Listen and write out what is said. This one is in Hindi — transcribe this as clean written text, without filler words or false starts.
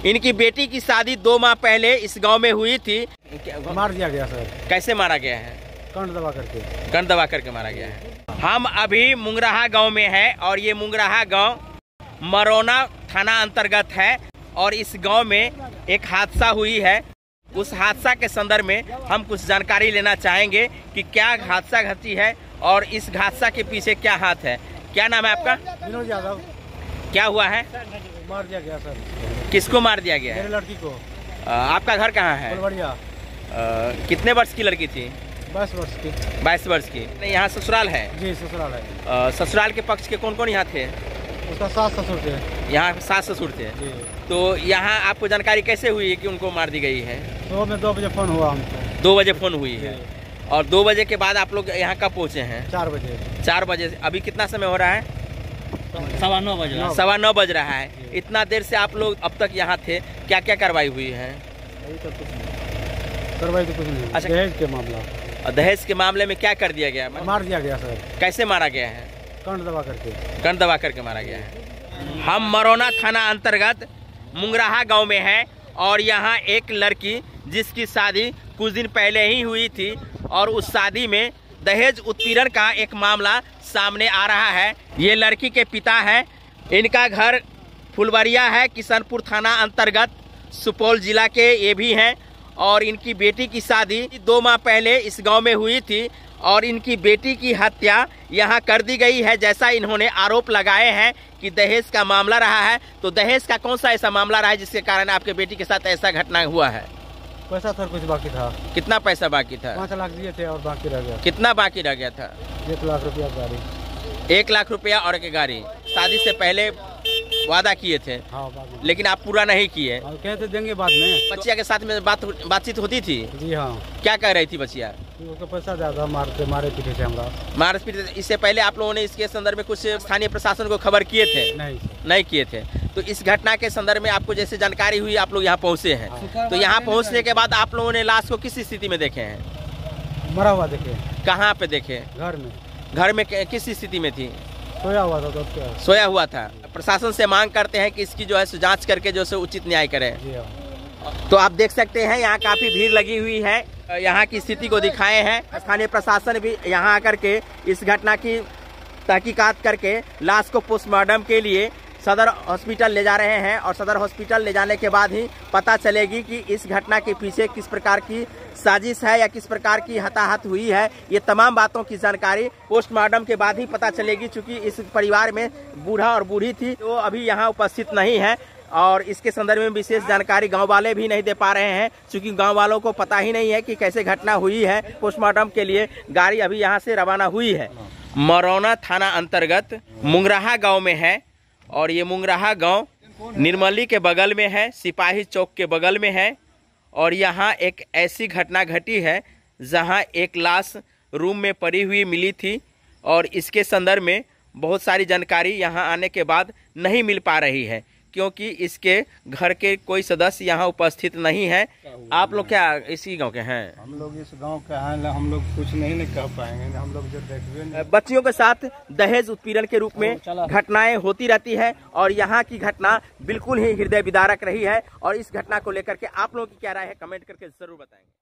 इनकी बेटी की शादी 2 माह पहले इस गांव में हुई थी। मार दिया गया सर। कैसे मारा गया है? कंठ दबा करके। कंठ दबा करके मारा गया है। हम अभी मुंगराहा गांव में है और ये मुंगराहा गांव मरौना थाना अंतर्गत है और इस गांव में एक हादसा हुई है। उस हादसा के संदर्भ में हम कुछ जानकारी लेना चाहेंगे कि क्या हादसा घटी है और इस हादसा के पीछे क्या हाथ है। क्या नाम है आपका? विनोद यादव। क्या हुआ है? मार दिया गया सर। किसको मार दिया गया है? मेरी लड़की को। आपका घर कहाँ है? बढ़िया। कितने वर्ष की लड़की थी? 22 वर्ष की। 22 वर्ष की। यहाँ ससुराल है? जी ससुराल है। ससुराल के पक्ष के कौन कौन यहाँ थे? उसका सास ससुर थे। यहाँ सास ससुर थे। तो यहाँ आपको जानकारी कैसे हुई है कि उनको मार दी गई है? सुबह में 2 बजे फोन हुआ हमको। 2 बजे फोन हुई है और 2 बजे के बाद आप लोग यहाँ कब पहुँचे हैं? 4 बजे। 4 बजे। अभी कितना समय हो रहा है? 9:15 बज रहा है। 9:15 बज रहा है। इतना देर से आप लोग अब तक यहाँ थे, क्या क्या कार्रवाई हुई है? कार्रवाई तो कुछ नहीं। अच्छा, दहेज के मामला। दहेज के मामले में क्या कर दिया गया? मार दिया गया सर। कैसे मारा गया है? कंठ दबा करके। कंठ दबा करके मारा गया है। हम मरौना थाना अंतर्गत मुंगराहा गांव में है और यहाँ एक लड़की जिसकी शादी कुछ दिन पहले ही हुई थी और उस शादी में दहेज उत्पीड़न का एक मामला सामने आ रहा है। ये लड़की के पिता है। इनका घर फुलवरिया है, किशनपुर थाना अंतर्गत सुपौल जिला के ये भी हैं और इनकी बेटी की शादी 2 माह पहले इस गांव में हुई थी और इनकी बेटी की हत्या यहाँ कर दी गई है, जैसा इन्होंने आरोप लगाए हैं कि दहेज का मामला रहा है। तो दहेज का कौन सा ऐसा मामला रहा है जिसके कारण आपके बेटी के साथ ऐसा घटना हुआ है? पैसा सर कुछ बाकी था। कितना पैसा बाकी था? 5 लाख दिए थे और बाकी रह गया। कितना बाकी रह गया था? 1 लाख रुपया गाड़ी। 1 लाख रुपया और एक गाड़ी। शादी से पहले वादा किए थे। हाँ, लेकिन आप पूरा नहीं किए। कहते देंगे बाद में। बच्चिया के साथ में बातचीत होती थी? जी हाँ। क्या कह रही थी बच्चिया? उसका पैसा ज्यादा मारे पीटे थे हमरा। मारे पीटे। इससे पहले आप लोगों ने इसके संदर्भ में कुछ स्थानीय प्रशासन को खबर किए थे? नहीं किए थे। तो इस घटना के संदर्भ में आपको जैसे जानकारी हुई, आप लोग यहाँ पहुँचे हैं। हाँ। तो यहाँ पहुँचने के बाद आप लोगों ने लाश को किस स्थिति में देखे हैं? मरा हुआ देखे। कहाँ पे देखे? घर में। घर में किस स्थिति में थी? सोया हुआ था। तो क्या? सोया हुआ था। प्रशासन से मांग करते हैं कि इसकी जो है जांच करके जो है उचित न्याय करें। तो आप देख सकते हैं यहाँ काफी भीड़ लगी हुई है। यहाँ की स्थिति को दिखाए हैं। स्थानीय प्रशासन भी यहाँ आकर के इस घटना की तहकीकात करके लाश को पोस्टमार्टम के लिए सदर हॉस्पिटल ले जा रहे हैं और सदर हॉस्पिटल ले जाने के बाद ही पता चलेगी कि इस घटना के पीछे किस प्रकार की साजिश है या किस प्रकार की हताहत हुई है। ये तमाम बातों की जानकारी पोस्टमार्टम के बाद ही पता चलेगी। चूंकि इस परिवार में बूढ़ा और बूढ़ी थी, वो अभी यहाँ उपस्थित नहीं है और इसके संदर्भ में विशेष जानकारी गांव वाले भी नहीं दे पा रहे हैं, क्योंकि गांव वालों को पता ही नहीं है कि कैसे घटना हुई है। पोस्टमार्टम के लिए गाड़ी अभी यहाँ से रवाना हुई है। मरौना थाना अंतर्गत मुंगराहा गाँव में है और ये मुंगराहा गांव निर्मली के बगल में है, सिपाही चौक के बगल में है और यहाँ एक ऐसी घटना घटी है जहां एक लाश रूम में पड़ी हुई मिली थी और इसके संदर्भ में बहुत सारी जानकारी यहाँ आने के बाद नहीं मिल पा रही है, क्योंकि इसके घर के कोई सदस्य यहाँ उपस्थित नहीं है। आप लोग क्या इसी गांव के हैं? हम लोग इस गांव के हैं। हम लोग कुछ नहीं कह पाएंगे। हम लोग जो देखिए बच्चियों के साथ दहेज उत्पीड़न के रूप में घटनाएं होती रहती है और यहाँ की घटना बिल्कुल ही हृदय विदारक रही है। और इस घटना को लेकर के आप लोगों की क्या राय है, कमेंट करके जरूर बताएंगे।